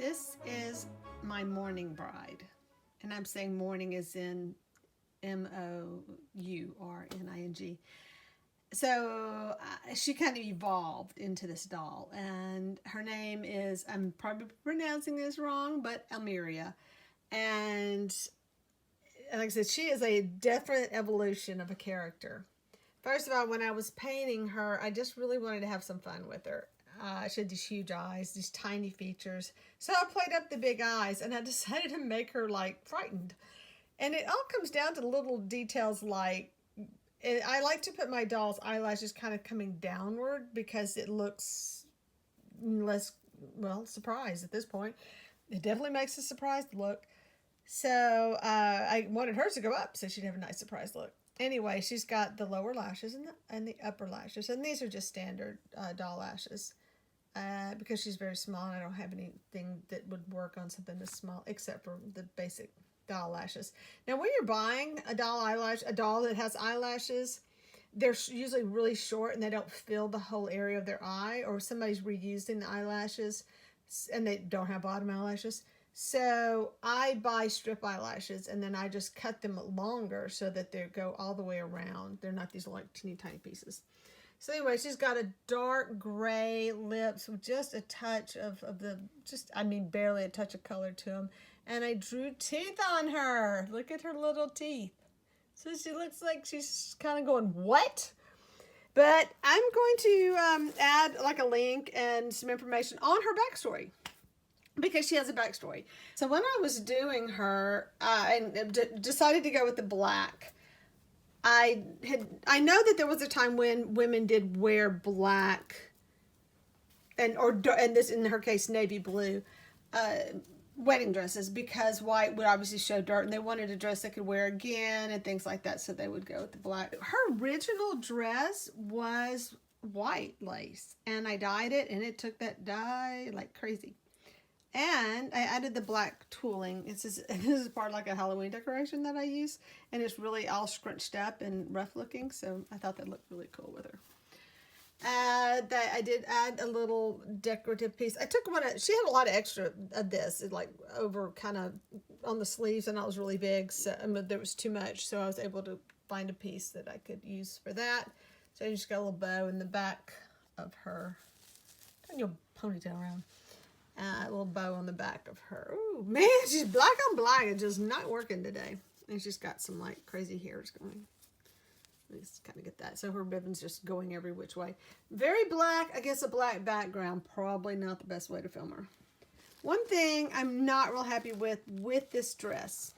This is my Mourning Bride, and I'm saying mourning is in Mourning. So she kind of evolved into this doll, and her name is, I'm probably pronouncing this wrong, but Almeria. And like I said, she is a different evolution of a character. First of all, when I was painting her, I just really wanted to have some fun with her. She had these huge eyes, these tiny features. So I played up the big eyes, and I decided to make her like frightened. And it all comes down to little details like, I like to put my doll's eyelashes kind of coming downward because it looks less, well, surprised at this point. It definitely makes a surprised look. So I wanted hers to go up so she'd have a nice surprised look. Anyway, she's got the lower lashes and the upper lashes. And these are just standard doll lashes. Because she's very small and I don't have anything that would work on something this small except for the basic doll lashes. Now, when you're buying a doll that has eyelashes, they're usually really short and they don't fill the whole area of their eye, or somebody's reusing the eyelashes and they don't have bottom eyelashes. So I buy strip eyelashes and then I just cut them longer so that they go all the way around. They're not these like teeny tiny pieces. So anyway, she's got a dark gray lips with just a touch of barely a touch of color to them. And I drew teeth on her. Look at her little teeth. So she looks like she's kind of going, what? But I'm going to add like a link and some information on her backstory, because she has a backstory. So when I was doing her, and decided to go with the black, I know that there was a time when women did wear black and this, in her case, navy blue wedding dresses, because white would obviously show dirt and they wanted a dress they could wear again and things like that, so they would go with the black. Her original dress was white lace and I dyed it, and it took that dye like crazy. And I added the black tooling. This is part of like a Halloween decoration that I use. And it's really all scrunched up and rough looking. So I thought that looked really cool with her. I did add a little decorative piece. I took one, she had a lot of extra of this. It like over kind of on the sleeves, and that was really big. So there was too much. So I was able to find a piece that I could use for that. So I just got a little bow in the back of her. Turn your ponytail around. A little bow on the back of her. Ooh, man, she's black on black. It's just not working today. And she's got some like crazy hairs going. Let's kind of get that. So her ribbon's just going every which way. Very black against a black background. Probably not the best way to film her. One thing I'm not real happy with this dress.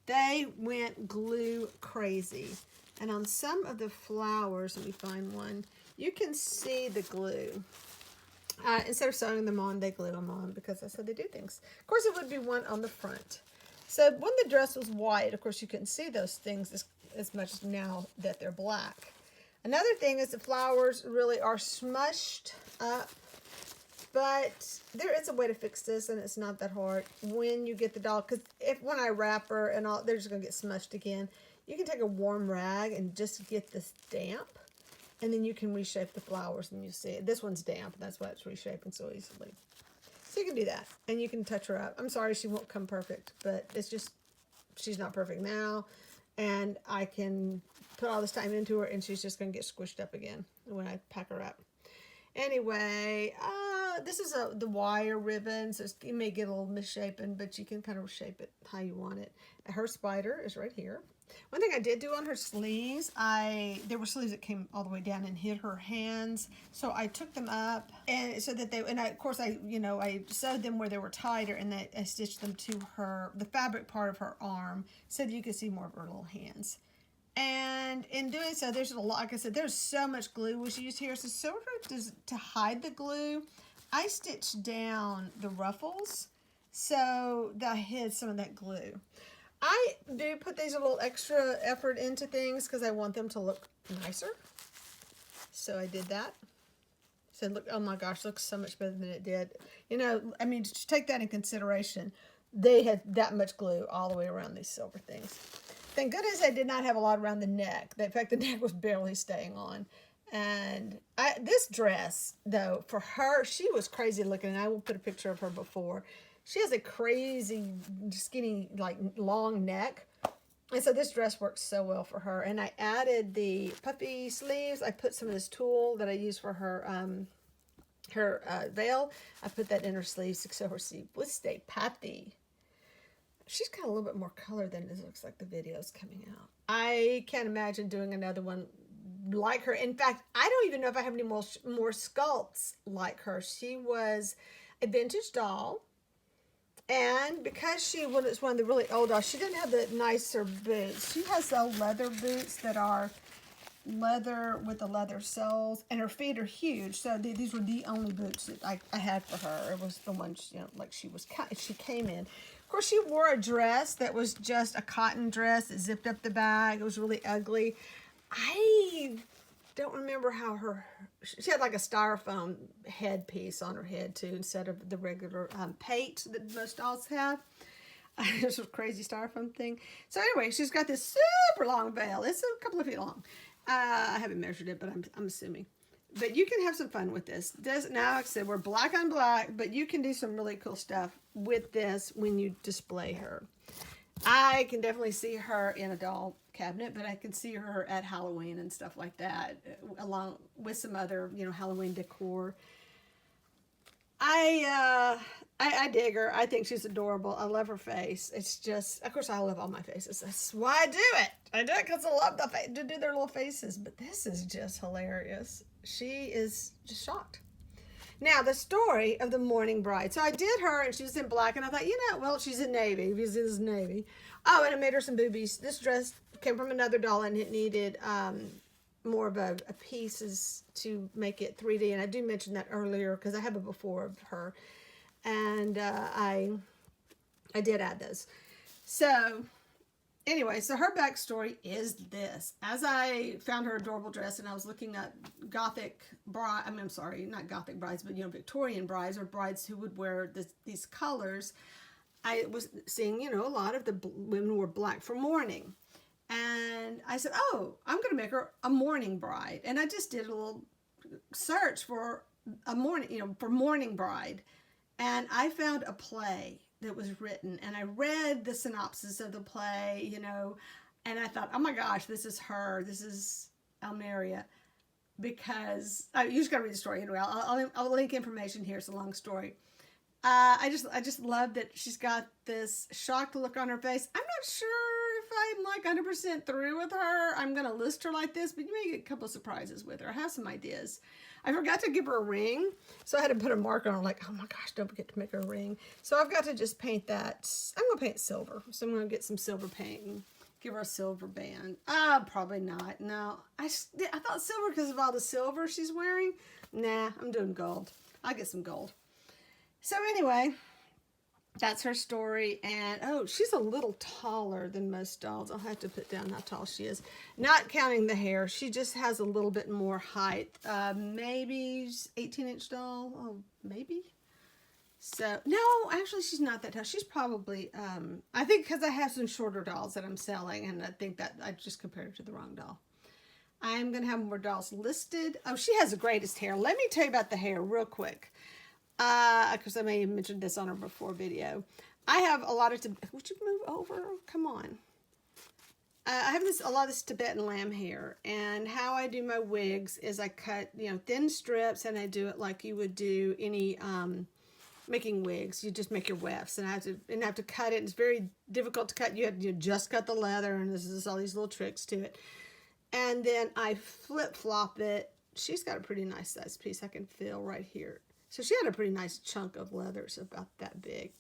They went glue crazy. And on some of the flowers, let me find one, you can see the glue. Instead of sewing them on, they glue them on because that's how they do things. Of course, it would be one on the front. So when the dress was white, of course, you couldn't see those things as much as now that they're black. Another thing is the flowers really are smushed up, but there is a way to fix this, and it's not that hard when you get the doll. Because when I wrap her and all, they're just going to get smushed again. You can take a warm rag and just get this damp. And then you can reshape the flowers, and you see it. This one's damp, and that's why it's reshaping so easily. So you can do that, and you can touch her up. I'm sorry she won't come perfect, but it's just, she's not perfect now. And I can put all this time into her, and she's just going to get squished up again when I pack her up. Anyway, this is the wire ribbon, so you may get a little misshapen, but you can kind of shape it how you want it. Her spider is right here. One thing I did do on her sleeves, there were sleeves that came all the way down and hit her hands, so I took them up, and so that I sewed them where they were tighter, and I stitched them to the fabric part of her arm, so that you could see more of her little hands. And in doing so, there's a lot, like I said, there's so much glue was used here, so sort of to hide the glue, I stitched down the ruffles, so that hid some of that glue. I do put these a little extra effort into things because I want them to look nicer. So I did that. So look, oh my gosh, looks so much better than it did. You know, I mean, to take that in consideration, they had that much glue all the way around these silver things. Thank goodness I did not have a lot around the neck. In fact, the neck was barely staying on. And this dress, though, for her, she was crazy looking. And I will put a picture of her before. She has a crazy, skinny, like long neck. And so this dress works so well for her. And I added the puffy sleeves. I put some of this tulle that I use for her veil. I put that in her sleeves so her sleeve would stay puffy. She's got a little bit more color than it looks like the video's coming out. I can't imagine doing another one like her. In fact, I don't even know if I have any more sculpts like her. She was a vintage doll. And because she was one of the really old dolls, she didn't have the nicer boots. She has leather boots that are leather with the leather soles, and her feet are huge. So these were the only boots that I had for her. It was the ones, you know, like she came in. Of course, she wore a dress that was just a cotton dress that zipped up the back. It was really ugly. I don't remember how she had like a styrofoam headpiece on her head too, instead of the regular pate that most dolls have. This was a crazy styrofoam thing. So anyway, she's got this super long veil. It's a couple of feet long. I haven't measured it, but I'm assuming. But you can have some fun with this. Now, like I said, we're black on black, but you can do some really cool stuff with this when you display her. I can definitely see her in a doll cabinet, but I can see her at Halloween and stuff like that, along with some other, you know, Halloween decor. I dig her. I think she's adorable. I love her face. It's just, of course, I love all my faces. That's why I do it. I do it because I love to do their little faces. But this is just hilarious. She is just shocked. Now, the story of the Mourning Bride. So I did her, and she was in black, and I thought, you know, well, she's in navy. Because it is navy. Oh, and I made her some boobies. This dress came from another doll, and it needed more of a pieces to make it 3D. And I do mention that earlier because I have a before of her. And I did add those. So anyway, so her backstory is this. As I found her adorable dress and I was looking at Gothic bride, I'm sorry, not Gothic brides, but, you know, Victorian brides or brides who would wear these colors, I was seeing, you know, a lot of the women wore black for mourning. And I said, oh, I'm going to make her a mourning bride. And I just did a little search for a mourning bride. And I found a play that was written, and I read the synopsis of the play, you know, and I thought, oh my gosh, this is her. This is Almeria. Because, you just got to read the story anyway. I'll link information here. It's a long story. I just love that she's got this shocked look on her face. I'm not sure if I'm like 100% through with her. I'm going to list her like this, but you may get a couple of surprises with her. I have some ideas. I forgot to give her a ring, so I had to put a marker on her, like, oh my gosh, don't forget to make her a ring. So I've got to just paint that. I'm going to paint silver. So I'm going to get some silver paint and give her a silver band. Probably not. No, I thought silver because of all the silver she's wearing. Nah, I'm doing gold. I'll get some gold. So anyway, that's her story. And, oh, she's a little taller than most dolls. I'll have to put down how tall she is. Not counting the hair. She just has a little bit more height. Maybe 18-inch doll. Oh, maybe. So, no, actually, she's not that tall. She's probably, I think because I have some shorter dolls that I'm selling. And I think that I just compared her to the wrong doll. I'm going to have more dolls listed. Oh, she has the greatest hair. Let me tell you about the hair real quick. Because I may have mentioned this on her before video. I have a lot of, would you move over? Come on. I have a lot of this Tibetan lamb hair, and how I do my wigs is I cut, you know, thin strips, and I do it like you would do any, making wigs. You just make your wefts, and I have to cut it. It's very difficult to cut. You just cut the leather, and there's all these little tricks to it. And then I flip-flop it. She's got a pretty nice size piece I can feel right here. So she had a pretty nice chunk of leather. It's about that big.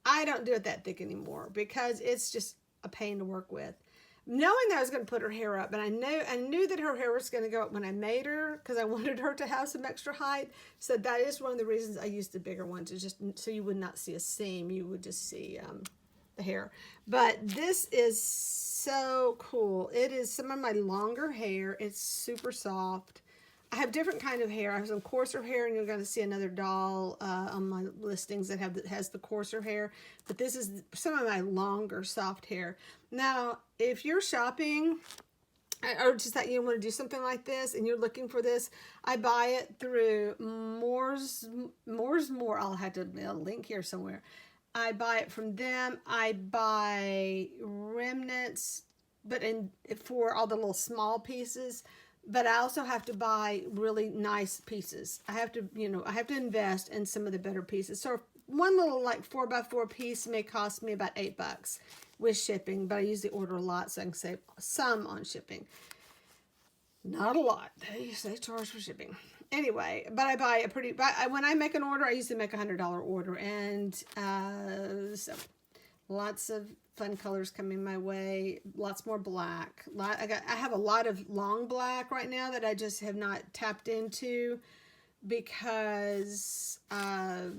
I don't do it that thick anymore because it's just a pain to work with. Knowing that I was going to put her hair up, and I knew that her hair was going to go up when I made her because I wanted her to have some extra height. So that is one of the reasons I used the bigger one, to just so you would not see a seam. You would just see the hair. But this is so cool. It is some of my longer hair. It's super soft. I have different kind of hair. I have some coarser hair, and you're going to see another doll on my listings that has the coarser hair. But this is some of my longer, soft hair. Now, if you're shopping, or just that you want to do something like this, and you're looking for this, I buy it through Moore's More. I'll have to link here somewhere. I buy it from them. I buy remnants, but for all the little small pieces. But I also have to buy really nice pieces. I have to, I have to invest in some of the better pieces. So one little like 4x4 piece may cost me about $8 with shipping, but I usually order a lot so I can save some on shipping. Not a lot. They charge for shipping. Anyway, but I buy when I make an order, I usually make $100 order. And so lots of fun colors coming my way. Lots more black. I have a lot of long black right now that I just have not tapped into because I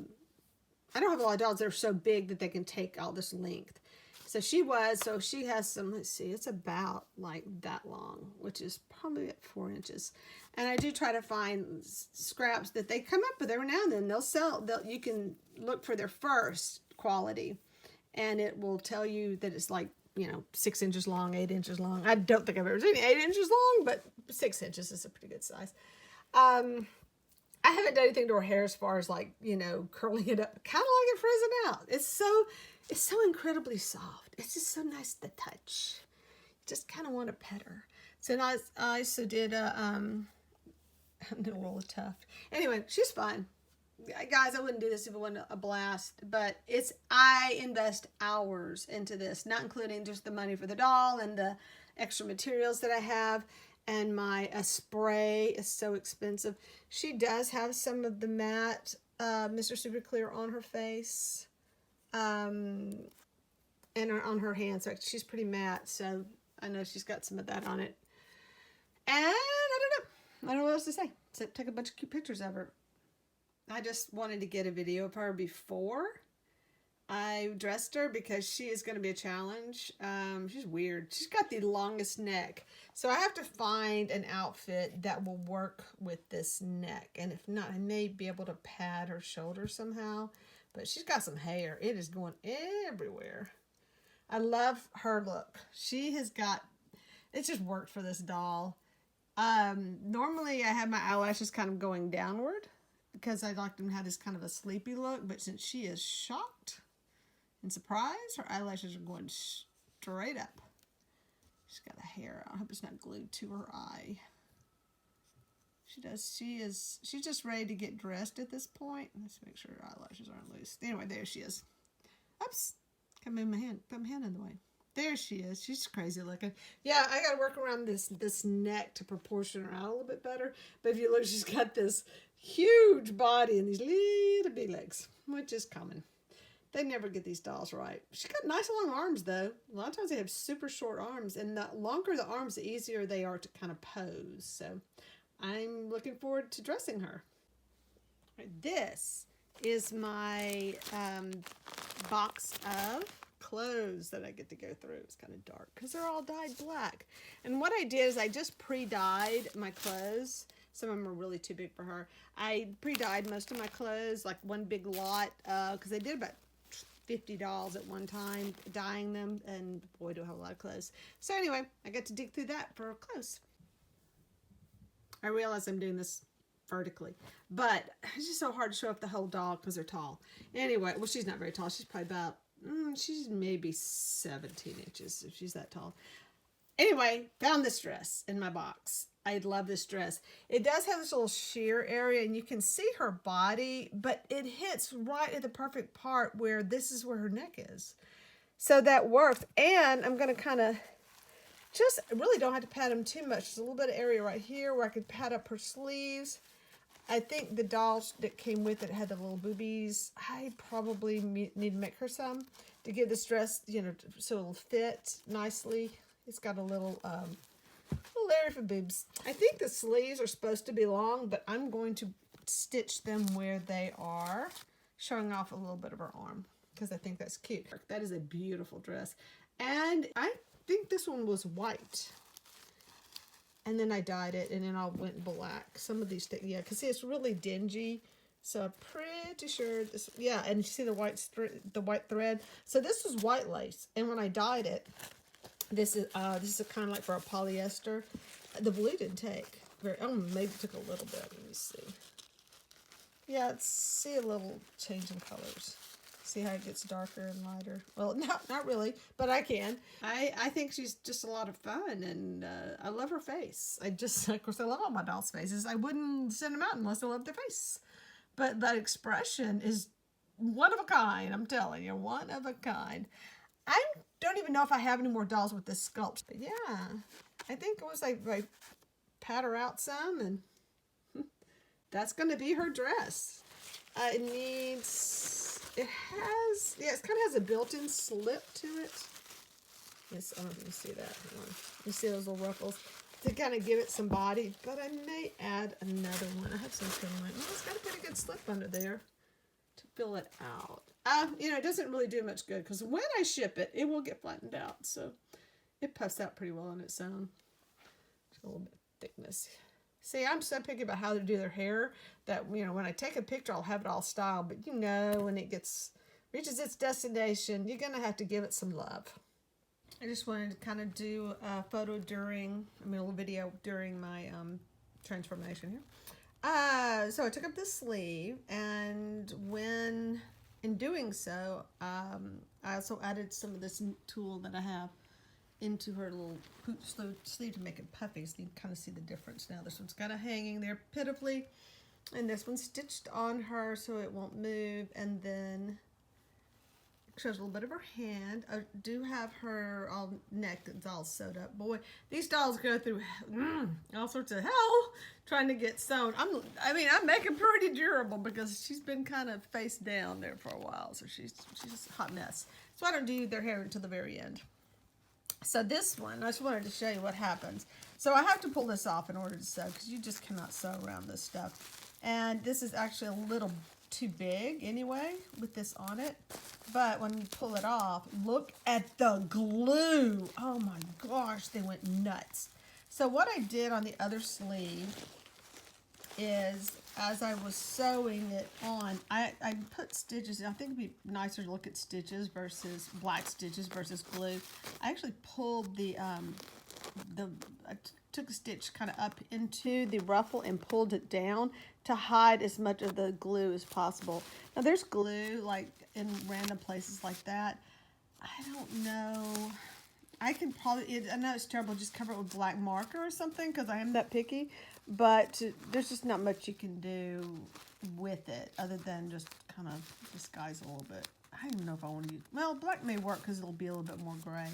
don't have a lot of dolls that are so big that they can take all this length. So she has some, let's see, it's about like that long, which is probably at 4 inches. And I do try to find scraps that they come up with every now and then. They'll sell, you can look for their first quality and it will tell you that it's like, 6 inches long, 8 inches long. I don't think I've ever seen 8 inches long, but 6 inches is a pretty good size. I haven't done anything to her hair as far as like, curling it up, kind of like it frizzen out. It's so incredibly soft. It's just so nice to touch. You just kind of want to pet her. So I also did a roll of tuft. Anyway, she's fun. Guys, I wouldn't do this if it wasn't a blast, but I invest hours into this, not including just the money for the doll and the extra materials that I have. And my spray is so expensive. She does have some of the matte Mr. Super Clear on her face. And on her hands. So she's pretty matte, so I know she's got some of that on it. And I don't know what else to say. So take a bunch of cute pictures of her. I just wanted to get a video of her before I dressed her because she is going to be a challenge. She's weird. She's got the longest neck. So I have to find an outfit that will work with this neck. And if not, I may be able to pad her shoulder somehow. But she's got some hair. It is going everywhere. I love her look. She has got, it just worked for this doll. Normally I have my eyelashes kind of going downward because I like them to have this kind of a sleepy look. But since she is shocked and surprised, her eyelashes are going straight up. She's got a hair. I hope it's not glued to her eye. She does. She's just ready to get dressed at this point. Let's make sure her eyelashes aren't loose. Anyway, there she is. Oops. Come in my hand. Put my hand in the way. There she is. She's crazy looking. Yeah, I got to work around this neck to proportion her out a little bit better. But if you look, she's got this huge body and these little big legs, which is common. They never get these dolls right. She's got nice long arms, though. A lot of times they have super short arms. And the longer the arms, the easier they are to kind of pose. So I'm looking forward to dressing her. This is my box of clothes that I get to go through. It's kind of dark because they're all dyed black. And what I did is I just pre-dyed my clothes. Some of them are really too big for her. I pre-dyed most of my clothes, like one big lot, because I did about 50 dolls at one time, dyeing them, and boy, do I have a lot of clothes. So anyway, I got to dig through that for clothes. I realize I'm doing this vertically, but it's just so hard to show up the whole doll because they're tall. Anyway, well, she's not very tall. She's probably about, she's maybe 17 inches if she's that tall. Anyway, found this dress in my box. I love this dress. It does have this little sheer area and you can see her body, but it hits right at the perfect part where this is where her neck is. So that worked. And I'm going to kind of just really don't have to pad them too much. There's a little bit of area right here where I could pad up her sleeves. I think the dolls that came with it had the little boobies. I probably need to make her some to give this dress, so it'll fit nicely. It's got a little area for boobs. I think the sleeves are supposed to be long, but I'm going to stitch them where they are, showing off a little bit of her arm because I think that's cute. That is a beautiful dress. And I think this one was white. And then I dyed it, and then I went black. Some of these things, yeah, because see, it's really dingy. So I'm pretty sure this, yeah, and you see the white thread. So this was white lace, and when I dyed it, this is kind of like for a polyester. The blue didn't take very. Oh, maybe it took a little bit. Let me see. Yeah, see a little change in colors. See how it gets darker and lighter? Well, not really, but I can. I think she's just a lot of fun, and I love her face. Of course, I love all my dolls' faces. I wouldn't send them out unless I loved their face. But that expression is one of a kind, I'm telling you, one of a kind. I don't even know if I have any more dolls with this sculpt. But yeah, I think it was like I pat her out some, and that's going to be her dress. It kind of has a built-in slip to it. Yes, I don't know if you can see that. You see those little ruffles to kind of give it some body, but I may add another one. I have some kind of it's got a pretty good slip under there to fill it out. It doesn't really do much good because when I ship it, it will get flattened out. So it puffs out pretty well on its own. Just a little bit of thickness. See, I'm so picky about how to do their hair that, when I take a picture, I'll have it all styled. But when it reaches its destination, you're going to have to give it some love. I just wanted to kind of do a photo a little video during my transformation here. So I took up the sleeve, and in doing so, I also added some of this tool that I have into her little hoop sleeve to make it puffy, so you can kind of see the difference now. This one's kind of hanging there pitifully, and this one's stitched on her so it won't move, and then it shows a little bit of her hand. I do have her neck that's all sewed up. Boy, these dolls go through all sorts of hell trying to get sewn. I make it pretty durable because she's been kind of face down there for a while, so she's a hot mess. So I don't do their hair until the very end. So this one, I just wanted to show you what happens. So I have to pull this off in order to sew because you just cannot sew around this stuff. And this is actually a little too big anyway with this on it. But when you pull it off, look at the glue. Oh my gosh, they went nuts. So what I did on the other sleeve is, as I was sewing it on, I put stitches. I think it'd be nicer to look at stitches versus black stitches versus glue. I actually pulled I took a stitch kind of up into the ruffle and pulled it down to hide as much of the glue as possible. Now there's glue like in random places like that. I don't know. I know it's terrible, just cover it with black marker or something because I am that picky, but there's just not much you can do with it other than just kind of disguise a little bit. I don't know if I want to use, black may work because it'll be a little bit more gray.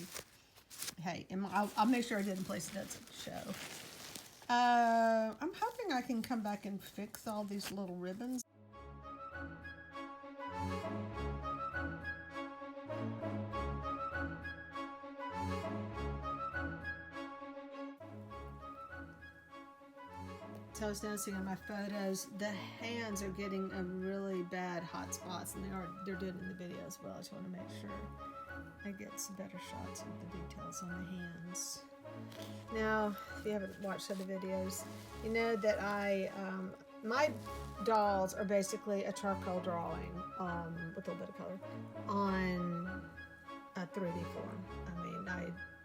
Hey, I'll make sure I did in place it doesn't show. I'm hoping I can come back and fix all these little ribbons. So I was noticing in my photos, the hands are getting a really bad hot spots, and they're doing it in the video as well. I just want to make sure I get some better shots of the details on the hands. Now, if you haven't watched other videos, you know that my dolls are basically a charcoal drawing with a little bit of color on a 3D form.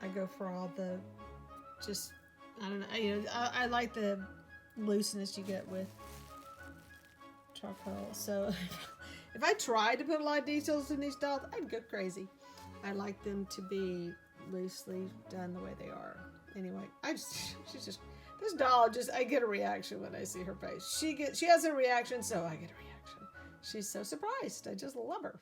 I go for all the, I don't know, I like the looseness you get with charcoal. So if I tried to put a lot of details in these dolls, I'd go crazy. I like them to be loosely done the way they are. Anyway, this doll I get a reaction when I see her face. She has a reaction, so I get a reaction. She's so surprised. I just love her.